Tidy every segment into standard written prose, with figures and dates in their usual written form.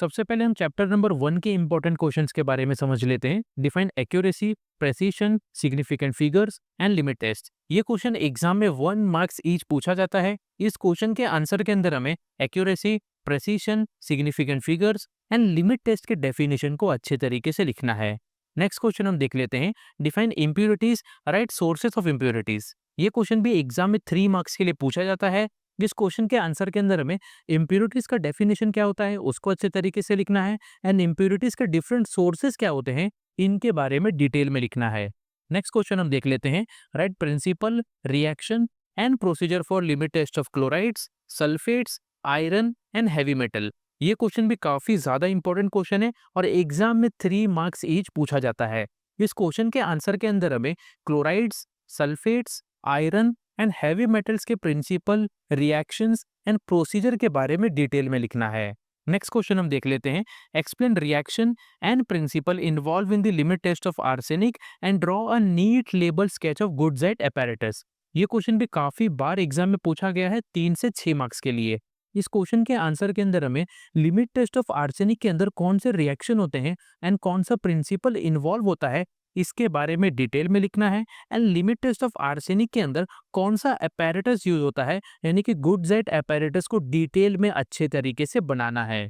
सबसे पहले हम चैप्टर नंबर 1 के इंपॉर्टेंट क्वेश्चंस के बारे में समझ लेते हैं। Define accuracy, precision, significant figures and limit test. ये क्वेश्चन एग्जाम में 1 मार्क्स ईच पूछा जाता है। इस क्वेश्चन के आंसर के अंदर हमें accuracy, precision, significant figures and limit test के डेफिनेशन को अच्छे तरीके से लिखना है। नेक्स्ट क्वेश्चन हम देख लेते हैं। Define impurities, right sources of impurities. ये क्वेश्चन भी एग्जाम में 3 मार्क्स के लिए पूछा जाता है। जिस क्वेश्चन के आंसर के अंदर हमें इम्प्योरिटीज का डेफिनेशन क्या होता है उसको अच्छे तरीके से लिखना है एंड इम्प्योरिटीज के डिफरेंट सोर्सेज क्या होते हैं इनके बारे में डिटेल में लिखना है। नेक्स्ट क्वेश्चन हम देख लेते हैं। Write principle, reaction and procedure for limit test of chlorides, sulphates, iron and heavy metal. ये क्वेश्चन भी काफी ज्यादा इंपॉर्टेंट क्वेश्चन है और एग्जाम में 3 मार्क्स ईच पूछा जाता है। इस क्वेश्चन के आंसर के अंदर हमें chlorides, sulphates, iron and heavy metals के प्रिंसिपल, रिएक्शंस एंड प्रोसीजर के बारे में डिटेल में लिखना है। नेक्स्ट क्वेश्चन हम देख लेते हैं। Explain reaction and principle involve in the limit test of arsenic and draw a neat label sketch of Gutzeit apparatus। ये क्वेश्चन भी काफी बार एग्जाम में पूछा गया है 3 से 6 मार्क्स के लिए। इस क्वेश्चन के आंसर के अंदर हमें लिमिट टेस्ट ऑफ आर्सेनिक के अंदर कौन से रिएक्शन होते हैं एंड कौन सा प्रिंसिपल इन्वॉल्व होता है इसके बारे में डिटेल में लिखना है and limit test of arsenic के अंदर कौन सा apparatus यूज होता है यानी कि गुड्स एट apparatus को डिटेल में अच्छे तरीके से बनाना है।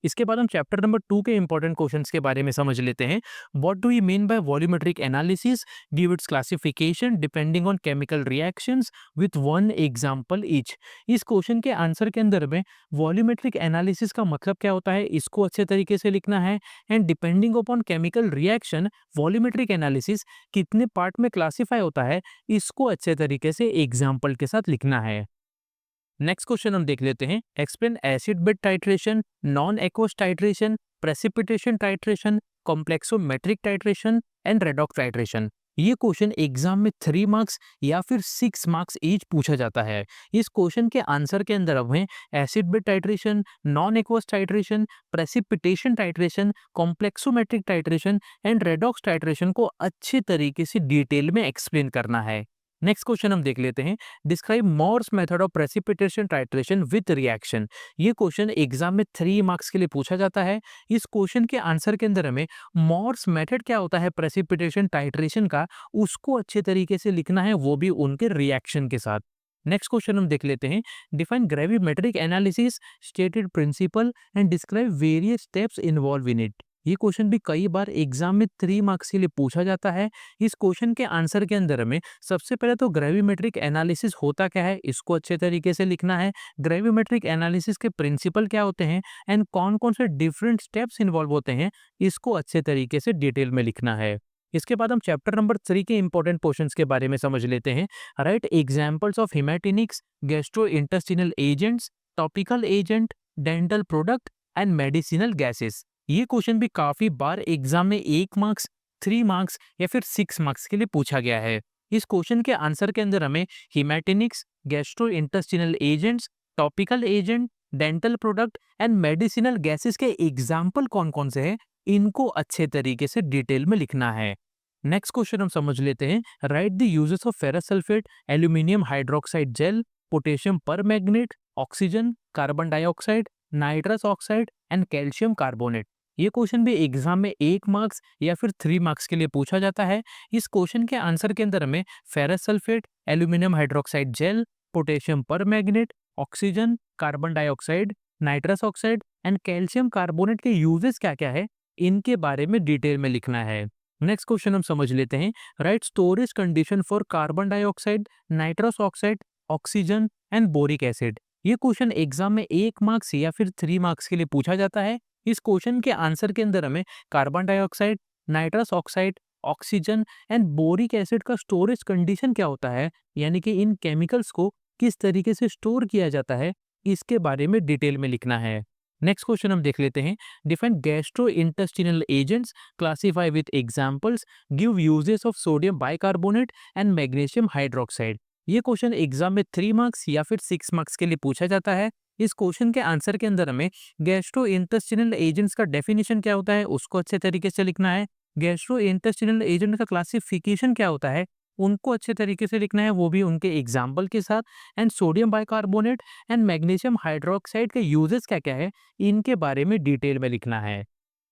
इसके बाद हम चैप्टर नंबर 2 के इंपॉर्टेंट क्वेश्चंस के बारे में समझ लेते हैं। What do you mean by volumetric analysis, give its classification depending on chemical reactions with 1 example each. इस क्वेश्चन के आंसर के अंदर में वॉल्यूमेट्रिक एनालिसिस का मतलब क्या होता है इसको अच्छे तरीके से लिखना है and depending upon chemical reaction volumetric analysis कितने पार्ट में क्लासीफाई होता है इसको अच्छे तरीके से एग्जाम्पल के साथ लिखना है। नेक्स्ट क्वेश्चन हम देख लेते हैं। Explain acid bed titration, non aqueous titration, precipitation titration, complexometric titration and redox titration. ये क्वेश्चन एग्जाम में 3 मार्क्स या फिर 6 मार्क्स ईच पूछा जाता है। इस क्वेश्चन के आंसर के अंदर हमें acid bed titration, non aqueous titration, precipitation titration, complexometric titration and redox titration को अच्छे तरीके से डिटेल में एक्सप्लेन करना है। नेक्स्ट क्वेश्चन हम देख लेते हैं। Describe Moore's method of precipitation titration with reaction. ये क्वेश्चन एग्जाम में 3 मार्क्स के लिए पूछा जाता है। इस क्वेश्चन के आंसर के अंदर हमें मॉर्स मेथड क्या होता है प्रेसिपिटेशन टाइट्रेशन का उसको अच्छे तरीके से लिखना है, वो भी उनके रिएक्शन के साथ। नेक्स्ट क्वेश्चन हम देख लेते हैं। Define gravimetric analysis, stated principle and describe various steps involve in it. ये क्वेश्चन भी कई बार एग्जाम में 3 मार्क्स के लिए पूछा जाता है। इस क्वेश्चन के आंसर के अंदर हमें सबसे पहले तो ग्रेविमेट्रिक एनालिसिस होता क्या है इसको अच्छे तरीके से लिखना है। ग्रेविमेट्रिक एनालिसिस के प्रिंसिपल क्या होते हैं एंड कौन कौन से डिफरेंट स्टेप्स इन्वॉल्व होते हैं इसको अच्छे तरीके से डिटेल में लिखना है। इसके बाद हम चैप्टर नंबर 3 के इंपॉर्टेंट क्वेश्चंस के बारे में समझ लेते हैं। Right examples of haematinics, gastrointestinal agents, topical agent, dental product and medicinal gases. ये क्वेश्चन भी काफी बार एग्जाम में 1 मार्क्स, 3 मार्क्स या फिर 6 मार्क्स के लिए पूछा गया है। इस क्वेश्चन के आंसर के अंदर हमें haematinics, gastrointestinal agents, topical agent, dental product and medicinal gases के एग्जाम्पल कौन कौन से हैं इनको अच्छे तरीके से डिटेल में लिखना है। नेक्स्ट क्वेश्चन हम समझ लेते हैं। Write the uses of ferrous sulphate, aluminium hydroxide gel, potassium permanganate, oxygen, carbon dioxide, nitrous oxide and calcium carbonate. ये क्वेश्चन भी एग्जाम में 1 मार्क्स या फिर 3 मार्क्स के लिए पूछा जाता है। इस क्वेश्चन के आंसर के अंदर हमें ferrous sulphate, aluminium hydroxide gel, potassium permanganate, oxygen, carbon dioxide, nitrous oxide and calcium carbonate के यूजेस क्या क्या है इनके बारे में डिटेल में लिखना है। नेक्स्ट क्वेश्चन हम समझ लेते हैं। Right storage condition for carbon dioxide, nitrous oxide, oxygen and boric acid. ये क्वेश्चन एग्जाम में 1 मार्क्स या फिर 3 मार्क्स के लिए पूछा जाता है। इस क्वेश्चन के आंसर के अंदर हमें carbon dioxide, nitrous oxide, oxygen and boric acid का स्टोरेज कंडीशन क्या होता है यानी कि इन केमिकल्स को किस तरीके से स्टोर किया जाता है इसके बारे में डिटेल में लिखना है। नेक्स्ट क्वेश्चन हम देख लेते हैं। Define gastrointestinal agents, classify with examples, give uses of sodium bicarbonate and magnesium hydroxide. ये क्वेश्चन एग्जाम में 3 मार्क्स या फिर 6 मार्क्स के लिए पूछा जाता है। इस क्वेश्चन के आंसर के अंदर हमें गैस्ट्रोइंटेस्टिनल एजेंट्स का डेफिनेशन क्या होता है उसको अच्छे तरीके से लिखना है। गैस्ट्रोइंटेस्टिनल एजेंट का क्लासिफिकेशन क्या होता है उनको अच्छे तरीके से लिखना है, वो भी उनके एग्जाम्पल के साथ। And sodium bicarbonate and magnesium hydroxide के यूजेस क्या क्या है, इनके बारे में डिटेल में लिखना है।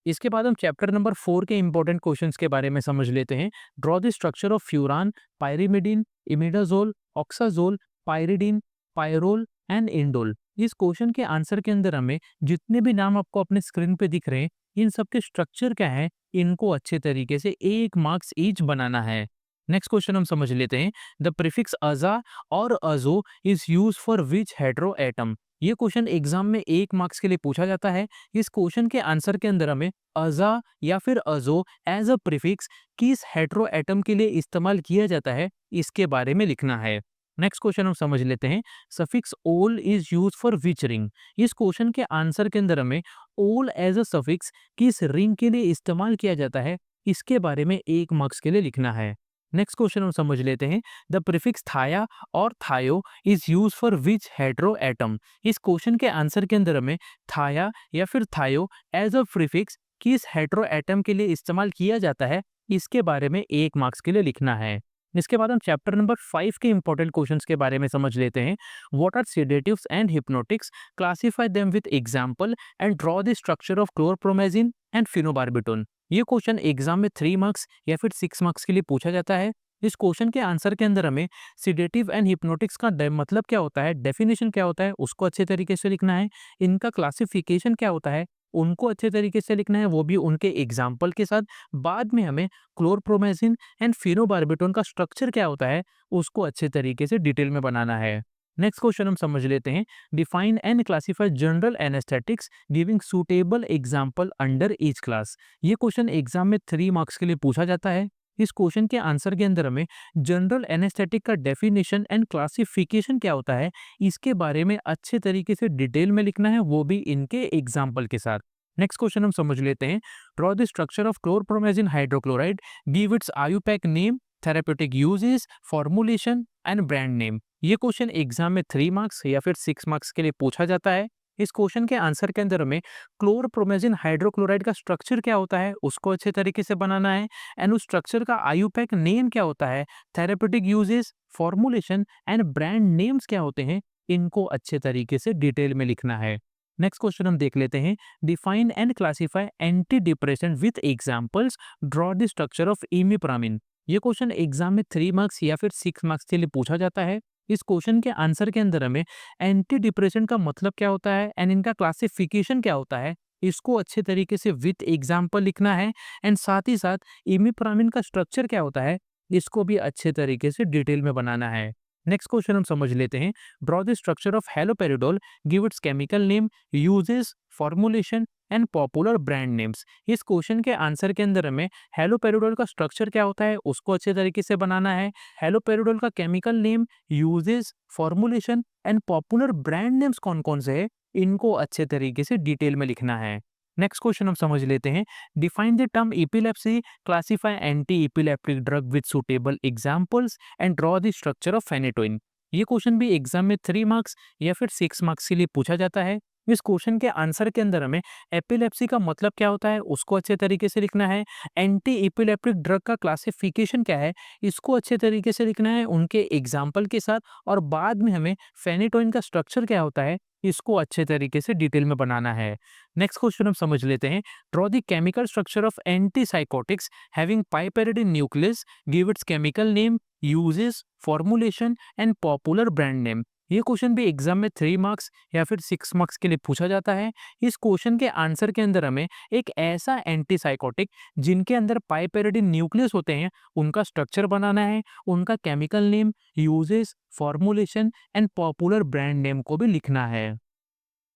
इसके बाद हम चैप्टर नंबर 4 के इंपॉर्टेंट क्वेश्चंस के बारे में समझ लेते हैं। Draw the structure of furan, pyrimidine, imidazole, oxazole, pyridine, pyrrole and indole. इस क्वेश्चन के आंसर के अंदर हमें जितने भी नाम आपको अपने स्क्रीन पे दिख रहे हैं, इन सब के स्ट्रक्चर क्या है, इनको अच्छे तरीके से 1 मार्क्स ईच बनाना है। नेक्स्ट क्वेश्चन हम समझ लेते हैं। द प्रीफिक्स अजा और अजो is use for which hetero atom. ये क्वेश्चन एग्जाम में 1 मार्क्स के लिए पूछा जाता है। इस क्वेश्चन के आंसर के अंदर हमें अजा या फिर अजो एज अ प्रीफिक्स किस हेटेरो एटम के लिए इस्तेमाल किया जाता है, इसके बारे में लिखना है। नेक्स्ट क्वेश्चन हम समझ लेते हैं। सफिक्स ओल is use for which ring. इस क्वेश्चन के आंसर के अंदर हमें ओल एज अ सफिक्स किस रिंग के लिए इस्तेमाल किया जाता है, इसके बारे में 1 मार्क्स के लिए लिखना है। नेक्स्ट क्वेश्चन हम समझ लेते हैं। द प्रीफिक्स थाया और थायो is use for which hetero atom. इस क्वेश्चन के आंसर के अंदर हमें थाया या फिर थायो एज अ प्रीफिक्स किस हेटेरो एटम के लिए इस्तेमाल किया जाता है, इसके बारे में 1 मार्क्स के लिए लिखना है। इसके बाद हम चैप्टर नंबर 5 के इंपॉर्टेंट क्वेश्चंस के बारे में समझ लेते हैं। What are sedatives and hypnotics, classify them with example and draw the structure of chlorpromazine and phenobarbitone. ये क्वेश्चन एग्जाम में 3 मार्क्स या फिर 6 मार्क्स के लिए पूछा जाता है। इस क्वेश्चन के आंसर के अंदर हमें सिडेटिव एंड हिप्नोटिक्स का मतलब क्या होता है, डेफिनेशन क्या होता है, उसको अच्छे तरीके से लिखना है। इनका क्लासिफिकेशन क्या होता है, उनको अच्छे तरीके से लिखना है, वो भी उनके एग्जाम्पल के साथ। बाद में हमें क्लोरप्रोमेजिन एंड फिनोबार्बिटोन का स्ट्रक्चर क्या होता है, उसको अच्छे तरीके से डिटेल में बनाना है। नेक्स्ट क्वेश्चन हम समझ लेते हैं। Define and classify general anaesthetics giving suitable example under each class. ये क्वेश्चन एग्जाम में 3 मार्क्स के लिए पूछा जाता है। इस क्वेश्चन के आंसर के अंदर हमें जनरल एनेस्थेटिक का डेफिनेशन एंड क्लासिफिकेशन क्या होता है, इसके बारे में अच्छे तरीके से डिटेल में लिखना है, वो भी इनके एग्जाम्पल के साथ। नेक्स्ट क्वेश्चन हम समझ लेते हैं। Draw the structure of chlorpromazine hydrochloride, give its IUPAC name, therapeutic uses, formulation and brand name. ये क्वेश्चन एग्जाम में 3 मार्क्स या फिर 6 मार्क्स के लिए पूछा जाता है। इस क्वेश्चन के आंसर के अंदर हमें क्लोरप्रोमेजिन हाइड्रोक्लोराइड का स्ट्रक्चर क्या होता है, उसको अच्छे तरीके से बनाना है। एंड उस स्ट्रक्चर का आयुपैक नेम क्या होता है, therapeutic uses, formulation and brand names क्या होते हैं, इनको अच्छे तरीके से डिटेल में लिखना है। नेक्स्ट क्वेश्चन हम देख लेते हैं। Define and classify anti depression with examples, draw the structure of imipramine. ये क्वेश्चन एग्जाम में 3 मार्क्स या फिर 6 मार्क्स के लिए पूछा जाता है। इस क्वेश्चन के आंसर के अंदर हमें एंटी डिप्रेशन का मतलब क्या होता है एंड इनका क्लासिफिकेशन क्या होता है, इसको अच्छे तरीके से विथ एग्जाम्पल लिखना है। एंड साथ ही साथ इमिप्रामिन का स्ट्रक्चर क्या होता है, इसको भी अच्छे तरीके से डिटेल में बनाना है। नेक्स्ट क्वेश्चन हम समझ लेते हैं। Draw the structure of haloperidol, give its chemical name, uses, formulation and popular brand names. इस क्वेश्चन के आंसर के अंदर हमें हैलोपेरिडोल का स्ट्रक्चर क्या होता है, उसको अच्छे तरीके से बनाना है। हैलोपेरिडोल का chemical name, uses, formulation and popular brand names कौन कौन से हैं, इनको अच्छे तरीके से डिटेल में लिखना है। नेक्स्ट क्वेश्चन हम समझ लेते हैं। Define the term epilepsy, classify anti epileptic drug with suitable examples and draw the structure of phenytoin. ये क्वेश्चन भी एग्जाम में 3 मार्क्स या फिर 6 मार्क्स के लिए पूछा जाता है। इस क्वेश्चन के आंसर के अंदर हमें एपिलेप्सी का मतलब क्या होता है, उसको अच्छे तरीके से लिखना है। एंटी एपिलेप्टिक ड्रग का क्लासिफिकेशन क्या है, इसको अच्छे तरीके से लिखना है उनके एग्जाम्पल के साथ। और बाद में हमें फेनेटोइन का स्ट्रक्चर क्या होता है, इसको अच्छे तरीके से डिटेल में बनाना है। नेक्स्ट क्वेश्चन हम समझ लेते हैं। Draw the chemical structure of antipsychotics having piperidine nucleus, give its chemical name, uses, formulation and popular brand name. ये क्वेश्चन भी एग्जाम में 3 मार्क्स या फिर 6 मार्क्स के लिए पूछा जाता है। इस क्वेश्चन के आंसर के अंदर हमें एक ऐसा एंटीसाइकोटिक जिनके अंदर पाइपेरिडिन न्यूक्लियस होते हैं, उनका स्ट्रक्चर बनाना है, उनका chemical name, uses, formulation and popular brand name को भी लिखना है।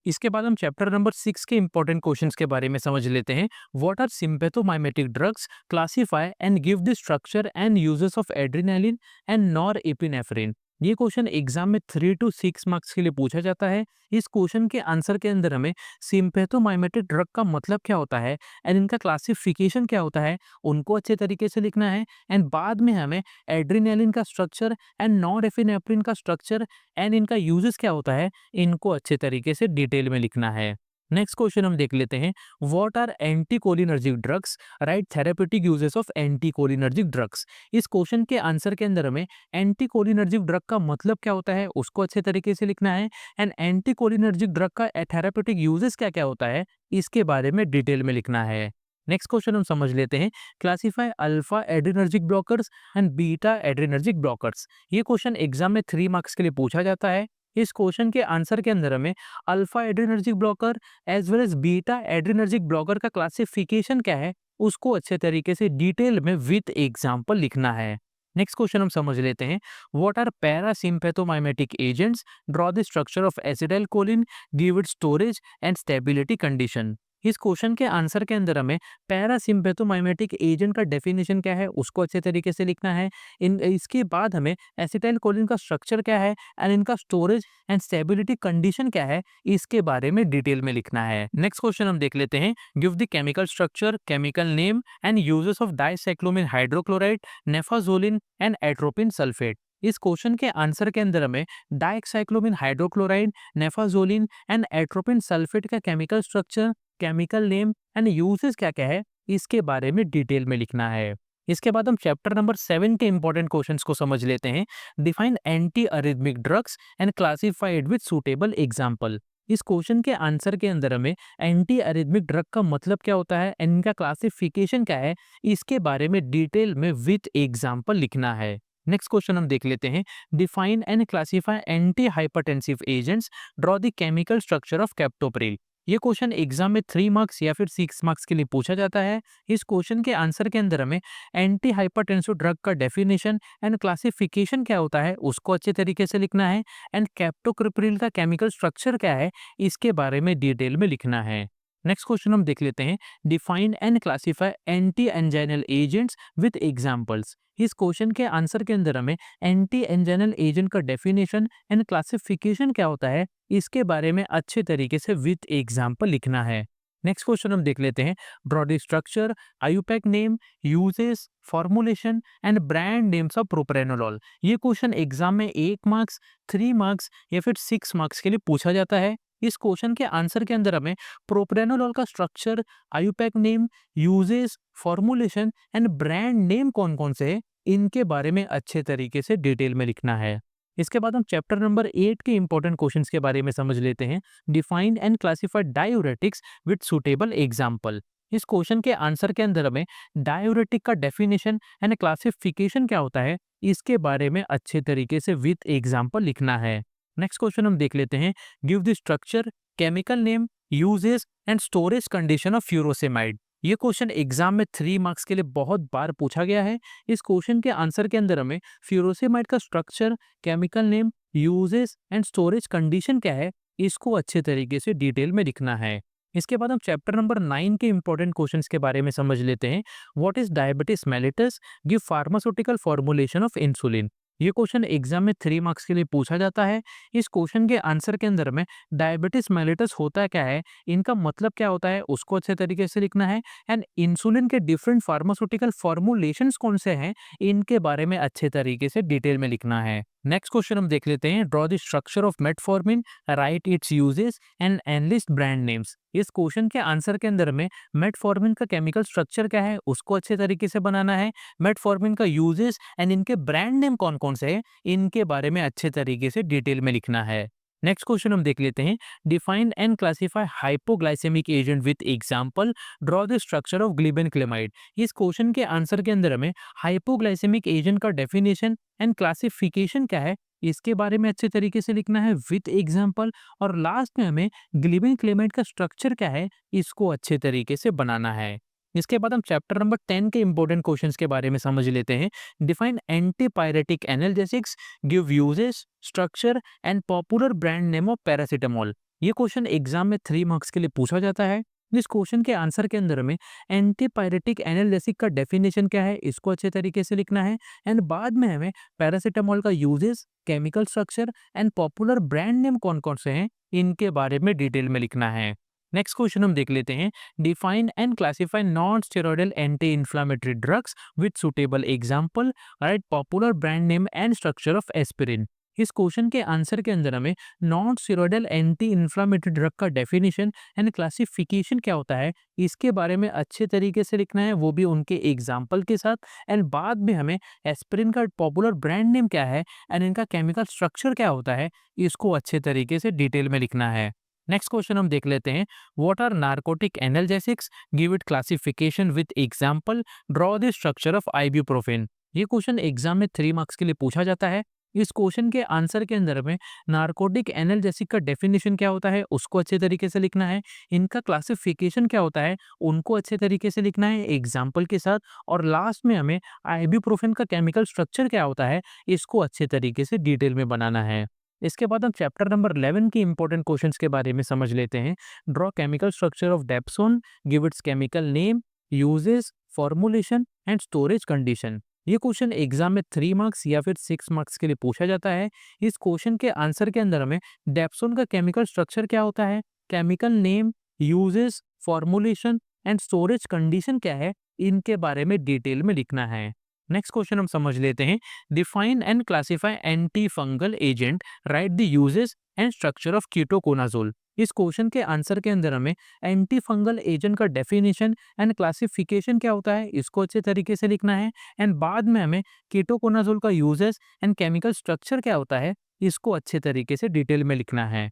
इसके बाद हम चैप्टर नंबर 6 के इंपॉर्टेंट क्वेश्चंस के बारे में समझ लेते हैं। What are sympathomimetic drugs, classify and give the structure and uses of adrenaline and norepinephrine. ये क्वेश्चन एग्जाम में 3 to 6 मार्क्स के लिए पूछा जाता है। इस क्वेश्चन के आंसर के अंदर हमें सिम्पैथोमाइमेटिक ड्रग का मतलब क्या होता है एंड इनका क्लासिफिकेशन क्या होता है, उनको अच्छे तरीके से लिखना है। एंड बाद में हमें एड्रेनालिन का स्ट्रक्चर एंड नॉरएपिनेफ्रिन का स्ट्रक्चर एंड इनका यूजेस क्या होता है, इनको अच्छे तरीके से डिटेल में लिखना है। नेक्स्ट क्वेश्चन हम देख लेते हैं, what are anticholinergic drugs, write therapeutic uses of anticholinergic drugs. इस क्वेश्चन के आंसर के अंदर हमें एंटीकोलिनर्जिक ड्रग का मतलब क्या होता है उसको अच्छे तरीके से लिखना है, एंड एंटीकोलिनर्जिक ड्रग का थेरेपेटिक यूजेस क्या क्या होता है इसके बारे में डिटेल में लिखना है। नेक्स्ट क्वेश्चन हम समझ लेते हैं, classify alpha adrenergic blockers and beta adrenergic blockers. ये क्वेश्चन एग्जाम में 3 मार्क्स के लिए पूछा जाता है। इस क्वेश्चन के आंसर के अंदर हमें alpha adrenergic blocker as well as beta adrenergic blocker का क्लासिफिकेशन क्या है उसको अच्छे तरीके से डिटेल में विद एग्जांपल लिखना है। नेक्स्ट क्वेश्चन हम समझ लेते हैं, what are parasympathomimetic agents, draw the structure of acetyl choline, give it storage and stability condition. इस क्वेश्चन के आंसर के अंदर हमें पैरासिम्पैथोमाइमेटिक एजेंट का डेफिनेशन क्या है उसको अच्छे तरीके से लिखना है। इन इसके बाद हमें एसिटाइल कोलिन का स्ट्रक्चर क्या है एंड इनका स्टोरेज एंड स्टेबिलिटी कंडीशन क्या है इसके बारे में डिटेल में लिखना है। नेक्स्ट क्वेश्चन हम देख लेते हैं, give the chemical structure, chemical name and uses of dicyclomine hydrochloride, naphazoline and atropine sulphate. इस क्वेश्चन के आंसर के अंदर हमें dicyclomine hydrochloride, naphazoline and atropine sulphate का chemical structure, chemical name and uses क्या क्या है इसके बारे में डिटेल में लिखना है। इसके बाद हम चैप्टर नंबर 7 के इंपॉर्टेंट क्वेश्चंस को समझ लेते हैं, define anti arrhythmic drugs and classified with suitable example. इस क्वेश्चन के आंसर के अंदर हमें एंटी अरिथमिक ड्रग का मतलब क्या होता है, इनका क्लासिफिकेशन क्या है इसके बारे में डिटेल में विद एग्जांपल लिखना है। नेक्स्ट क्वेश्चन हम देख लेते हैं, define and classify anti hypertensive agents, draw the chemical structure of captopril. ये क्वेश्चन एग्जाम में 3 मार्क्स या फिर 6 मार्क्स के लिए पूछा जाता है। इस क्वेश्चन के आंसर के अंदर हमें एंटी हाइपरटेंसिव ड्रग का डेफिनेशन एंड क्लासिफिकेशन क्या होता है उसको अच्छे तरीके से लिखना है, एंड कैप्टोप्रिल का केमिकल स्ट्रक्चर क्या है इसके बारे में डिटेल में लिखना है। नेक्स्ट क्वेश्चन हम देख लेते हैं, define and classify anti anginal agents with examples. इस क्वेश्चन के आंसर के अंदर हमें एंटी एंजाइनल एजेंट का डेफिनेशन एंड क्लासिफिकेशन क्या होता है इसके बारे में अच्छे तरीके से विद एग्जांपल लिखना है। नेक्स्ट क्वेश्चन हम देख लेते हैं, broad structure, IUPAC name, uses, formulation and brand names of propranolol. ये क्वेश्चन एग्जाम में 1 मार्क्स, 3 मार्क्स या फिर 6 मार्क्स के लिए पूछा जाता है। इस क्वेश्चन के आंसर के अंदर हमें प्रोप्रेनोलॉल का structure, IUPAC name, uses, formulation and brand name कौन कौन से हैं इनके बारे में अच्छे तरीके से डिटेल में लिखना है। इसके बाद हम चैप्टर नंबर 8 के इंपॉर्टेंट क्वेश्चंस के बारे में समझ लेते हैं, define and classify diuretics with suitable example. इस क्वेश्चन के आंसर के अंदर हमें डायूरेटिक का डेफिनेशन एंड क्लासिफिकेशन क्या होता है इसके बारे में अच्छे तरीके से विद एग्जांपल लिखना है। नेक्स्ट क्वेश्चन हम देख लेते हैं, give the structure, chemical name, uses and storage condition of furosemide. ये क्वेश्चन एग्जाम में 3 मार्क्स के लिए बहुत बार पूछा गया है। इस क्वेश्चन के आंसर के अंदर हमें फ्यूरोसेमाइड का structure, chemical name, uses and storage condition क्या है इसको अच्छे तरीके से डिटेल में लिखना है। इसके बाद हम चैप्टर नंबर 9 के इंपॉर्टेंट क्वेश्चंस के बारे में समझ लेते हैं, what is diabetes mellitus, give pharmaceutical formulation of insulin. ये क्वेश्चन एग्जाम में 3 मार्क्स के लिए पूछा जाता है। इस क्वेश्चन के आंसर के अंदर में डायबिटीज मेलिटस होता क्या है, इनका मतलब क्या होता है उसको अच्छे तरीके से लिखना है, एंड इंसुलिन के डिफरेंट फार्मास्यूटिकल फॉर्मुलेशंस कौन से हैं इनके बारे में अच्छे तरीके से डिटेल में लिखना है। नेक्स्ट क्वेश्चन हम देख लेते हैं, draw the structure of metformin, write its uses and enlist brand names. इस क्वेश्चन के आंसर के अंदर में मेटफॉर्मिन का केमिकल स्ट्रक्चर क्या है उसको अच्छे तरीके से बनाना है, मेटफॉर्मिन का यूजेस एंड इनके ब्रांड नेम कौन कौन से हैं इनके बारे में अच्छे तरीके से डिटेल में लिखना है। नेक्स्ट क्वेश्चन हम देख लेते हैं, define and classify hypoglycaemic agent with example, draw the structure of glibenclamide. इस क्वेश्चन के आंसर के अंदर हमें हाइपोग्लाइसेमिक एजेंट का डेफिनेशन एंड क्लासिफिकेशन क्या है इसके बारे में अच्छे तरीके से लिखना है विद एग्जांपल, और लास्ट में हमें ग्लिबेनक्लेमाइड का स्ट्रक्चर क्या है इसको अच्छे तरीके से बनाना है। इसके बाद हम चैप्टर नंबर 10 के इंपॉर्टेंट क्वेश्चंस के बारे में समझ लेते हैं, define antipyretic analgesics, give uses, structure and popular brand name of paracetamol. ये क्वेश्चन एग्जाम में 3 मार्क्स के लिए पूछा जाता है। इस क्वेश्चन के आंसर के अंदर हमें एंटीपायरेटिक एनाल्जेसिक का डेफिनेशन क्या है इसको अच्छे तरीके से लिखना है, एंड बाद में हमें पैरासीटामोल का uses, chemical structure and popular brand name कौन कौन से हैं इनके बारे में डिटेल में लिखना है। नेक्स्ट क्वेश्चन हम देख लेते हैं, define and classify non steroidal anti inflammatory drugs with suitable example, right popular brand name and structure of aspirin. इस क्वेश्चन के आंसर के अंदर हमें non steroidal anti inflammatory drug का डेफिनेशन एंड क्लासिफिकेशन क्या होता है इसके बारे में अच्छे तरीके से लिखना है, वो भी उनके एग्जाम्पल के साथ। एंड बाद में हमें एस्पिरिन का पॉपुलर ब्रांड नेम क्या है एंड इनका केमिकल स्ट्रक्चर क्या होता है इसको अच्छे तरीके से डिटेल में लिखना है। नेक्स्ट क्वेश्चन हम देख लेते हैं, what are narcotic analgesics, give it classification with example, draw the structure of ibuprofen. ये क्वेश्चन एग्जाम में 3 मार्क्स के लिए पूछा जाता है। इस क्वेश्चन के आंसर के अंदर में नार्कोटिक एनाल्जेसिक का डेफिनेशन क्या होता है उसको अच्छे तरीके से लिखना है, इनका क्लासिफिकेशन क्या होता है उनको अच्छे तरीके से लिखना है एग्जाम्पल के साथ, और लास्ट में हमें आइब्यूप्रोफेन का केमिकल स्ट्रक्चर क्या होता है इसको अच्छे तरीके से डिटेल में बनाना है। इसके बाद हम चैप्टर नंबर 11 की इंपॉर्टेंट क्वेश्चंस के बारे में समझ लेते हैं। Draw chemical structure of dapsone, give its chemical name, uses, formulation and storage condition. ये क्वेश्चन एग्जाम में 3 मार्क्स या फिर 6 मार्क्स के लिए पूछा जाता है। इस क्वेश्चन के आंसर के अंदर हमें डेप्सोन का केमिकल स्ट्रक्चर क्या होता है, chemical name, uses, formulation and storage condition क्या है इनके बारे में डिटेल में लिखना है। नेक्स्ट क्वेश्चन हम समझ लेते हैं, define and classify anti fungal agent, right the uses and structure of ketoconazole. इस क्वेश्चन के आंसर के अंदर हमें एंटी फंगल एजेंट का डेफिनेशन एंड क्लासिफिकेशन क्या होता है इसको अच्छे तरीके से लिखना है, एंड बाद में हमें कीटोकोनाजोल का यूजेस एंड केमिकल स्ट्रक्चर क्या होता है इसको अच्छे तरीके से डिटेल में लिखना है।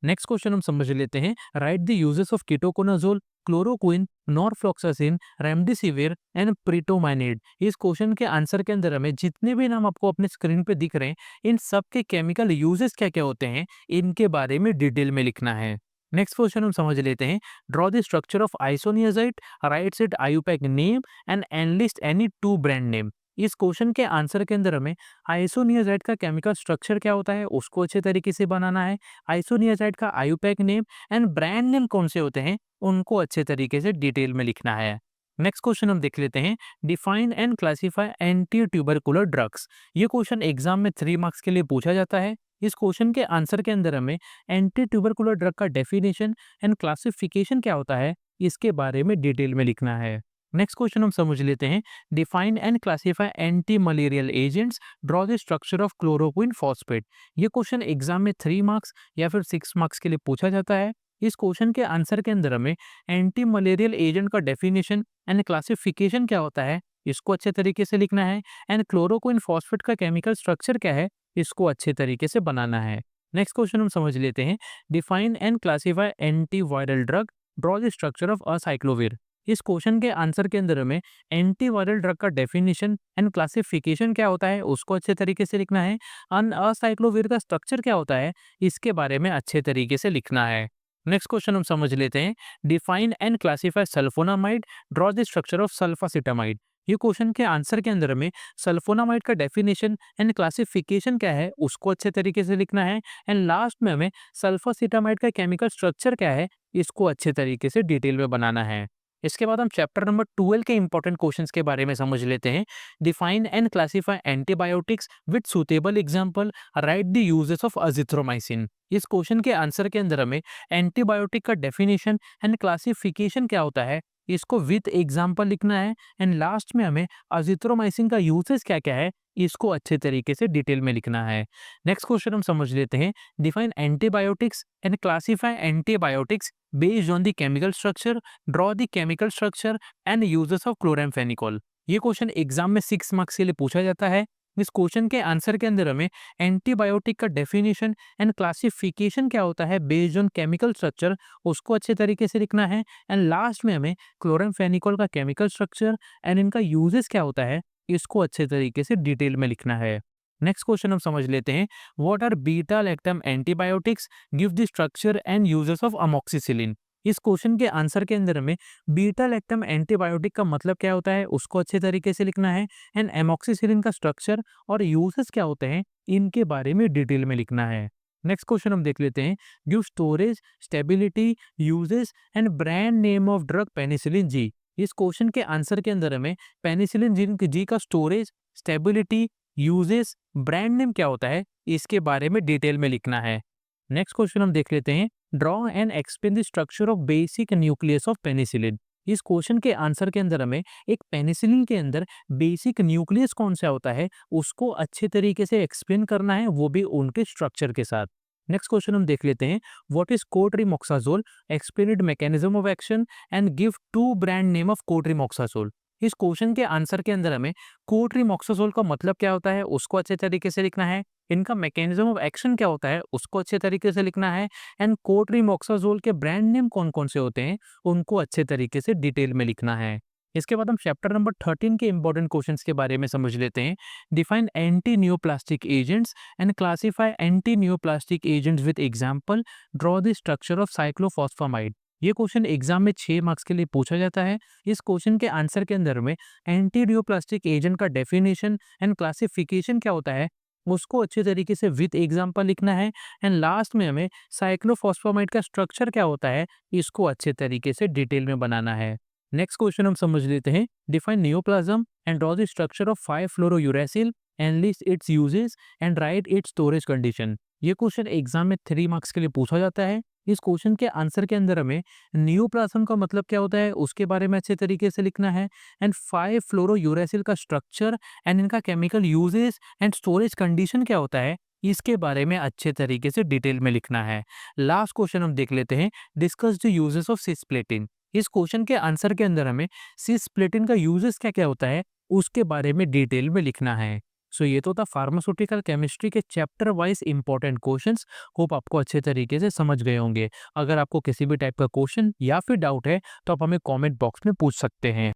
नेक्स्ट क्वेश्चन हम समझ लेते हैं, write the uses of ketoconazole, chloroquine, norfloxacin, remdesivir and pretomanid. इस क्वेश्चन के आंसर के अंदर हमें जितने भी नाम आपको अपने स्क्रीन पे दिख रहे हैं इन सब के केमिकल यूजेस क्या क्या होते हैं इनके बारे में डिटेल में लिखना है। नेक्स्ट क्वेश्चन हम समझ लेते हैं, draw the structure of isoniazid, writes it IUPAC name and enlist any 2 brand name. इस क्वेश्चन के आंसर के अंदर हमें आइसोनियाजाइड का केमिकल स्ट्रक्चर क्या होता है उसको अच्छे तरीके से बनाना है, आइसोनियाजाइड का IUPAC name and brand name कौन से होते हैं उनको अच्छे तरीके से डिटेल में लिखना है। नेक्स्ट क्वेश्चन हम देख लेते हैं, define and classify anti tubercular drugs. ये क्वेश्चन एग्जाम में 3 मार्क्स के लिए पूछा जाता है। इस क्वेश्चन के आंसर के अंदर हमें एंटी ट्यूबरकुलर ड्रग का डेफिनेशन एंड क्लासिफिकेशन क्या होता है इसके बारे में डिटेल में लिखना है। नेक्स्ट क्वेश्चन हम समझ लेते हैं, define and classify anti malarial agents, draw the structure of chloroquine phosphate. ये क्वेश्चन एग्जाम में 3 मार्क्स या फिर 6 मार्क्स के लिए पूछा जाता है। इस क्वेश्चन के आंसर के अंदर हमें एंटी मलेरियल एजेंट का डेफिनेशन एंड क्लासिफिकेशन क्या होता है इसको अच्छे तरीके से लिखना है, एंड क्लोरोक्विन फॉस्फेट का केमिकल स्ट्रक्चर क्या है इसको अच्छे तरीके से बनाना है। नेक्स्ट क्वेश्चन हम समझ लेते हैं, define and classify anti viral drug, draw the structure of acyclovir. इस क्वेश्चन के आंसर के अंदर हमें एंटी वायरल ड्रग का डेफिनेशन एंड क्लासिफिकेशन क्या होता है उसको अच्छे तरीके से लिखना है, असाइक्लोविर का स्ट्रक्चर क्या होता है इसके बारे में अच्छे तरीके से लिखना है। नेक्स्ट क्वेश्चन हम समझ लेते हैं, define and classify sulphonamide, draw the structure of sulphacetamide. ये क्वेश्चन के आंसर के अंदर हमें सल्फोनामाइड का डेफिनेशन एंड क्लासिफिकेशन क्या है उसको अच्छे तरीके से लिखना है, एंड लास्ट में हमें सल्फासिटामाइड का केमिकल स्ट्रक्चर क्या है इसको अच्छे तरीके से डिटेल में बनाना है। इसके बाद हम चैप्टर नंबर 12 के इंपॉर्टेंट क्वेश्चंस के बारे में समझ लेते हैं, define and classify antibiotics with suitable example, right the uses of azithromycin. इस क्वेश्चन के आंसर के अंदर हमें एंटीबायोटिक का डेफिनेशन एंड क्लासिफिकेशन क्या होता है इसको विद एग्जांपल लिखना है, एंड लास्ट में हमें अजिथ्रोमाइसिन का यूजेस क्या क्या है इसको अच्छे तरीके से डिटेल में लिखना है। नेक्स्ट क्वेश्चन हम समझ लेते हैं, define antibiotics and classify antibiotics based on the chemical structure, draw the chemical structure and uses of chloramphenicol. ये क्वेश्चन एग्जाम में 6 मार्क्स के लिए पूछा जाता है। इस क्वेश्चन के आंसर के अंदर हमें एंटीबायोटिक का डेफिनेशन एंड क्लासिफिकेशन क्या होता है बेस्ड ऑन केमिकल स्ट्रक्चर उसको अच्छे तरीके से लिखना है, एंड लास्ट में हमें क्लोरामफेनिकोल का केमिकल स्ट्रक्चर एंड इनका यूजेस क्या होता है इसको अच्छे तरीके से डिटेल में लिखना है। नेक्स्ट क्वेश्चन हम समझ लेते हैं, what are beta lactam antibiotics, give the structure and uses of amoxicillin. इस क्वेश्चन के आंसर के अंदर हमें बीटा लैक्टम एंटीबायोटिक का मतलब क्या होता है उसको अच्छे तरीके से लिखना है, एंड एमोक्सिसिलिन का स्ट्रक्चर और यूजेस क्या होते हैं इनके बारे में डिटेल में लिखना है। नेक्स्ट क्वेश्चन हम देख लेते हैं, give storage, stability, uses and brand name of drug penicillin G. इस क्वेश्चन के आंसर के अंदर हमें पेनिसिलिन जी का storage, stability, uses, brand name क्या होता है इसके बारे में डिटेल में लिखना है। नेक्स्ट क्वेश्चन हम देख लेते हैं, draw and explain the structure of basic nucleus of penicillin. इस क्वेश्चन के आंसर के अंदर हमें एक पेनिसिलिन के अंदर बेसिक न्यूक्लियस कौन सा होता है उसको अच्छे तरीके से एक्सप्लेन करना है, वो भी उनके स्ट्रक्चर के साथ। नेक्स्ट क्वेश्चन हम देख लेते हैं, what is cotrimoxazole, explain it mechanism of action and give two brand name of cotrimoxazole. इस क्वेश्चन के आंसर के अंदर हमें कोट्रिमोक्साजोल का मतलब क्या होता है उसको अच्छे तरीके से लिखना है, इनका मैकेनिज्म ऑफ एक्शन क्या होता है उसको अच्छे तरीके से लिखना है, एंड कोट्रिमोक्साजोल के ब्रांड नेम कौन कौन से होते हैं उनको अच्छे तरीके से डिटेल में लिखना है। इसके बाद हम चैप्टर नंबर 13 के इंपॉर्टेंट क्वेश्चंस के बारे में समझ लेते हैं। Define anti neoplastic agents and classify anti neoplastic agents with example, draw the structure of cyclophosphamide. ये क्वेश्चन एग्जाम में 6 मार्क्स के लिए पूछा जाता है। इस क्वेश्चन के आंसर के अंदर में एंटी न्यूप्लास्टिक एजेंट का डेफिनेशन एंड क्लासिफिकेशन क्या होता है उसको अच्छे तरीके से विद एग्जांपल लिखना है, एंड लास्ट में हमें साइक्लोफॉस्फामाइड का स्ट्रक्चर क्या होता है इसको अच्छे तरीके से डिटेल में बनाना है। नेक्स्ट क्वेश्चन हम समझ लेते हैं, define neoplasm and draw the structure of five fluorouracil and list its uses and write its storage condition. ये क्वेश्चन एग्जाम में 3 मार्क्स के लिए पूछा जाता है। इस क्वेश्चन के आंसर के अंदर हमें नियोप्लाज्म का मतलब क्या होता है उसके बारे में अच्छे तरीके से लिखना है, एंड 5-फ्लोरोयूरेसिल का स्ट्रक्चर एंड इनका chemical uses and storage condition क्या होता है इसके बारे में अच्छे तरीके से डिटेल में लिखना है। लास्ट क्वेश्चन हम देख लेते हैं, discuss the uses of cisplatin. इस क्वेश्चन के आंसर के अंदर हमें सिस्प्लेटिन का यूजेस क्या क्या होता है उसके बारे में डिटेल में लिखना है। सो ये तो था फार्मास्यूटिकल केमिस्ट्री के chapter wise important questions. Hope आपको अच्छे तरीके से समझ गए होंगे। अगर आपको किसी भी टाइप का क्वेश्चन या फिर डाउट है तो आप हमें कमेंट बॉक्स में पूछ सकते हैं।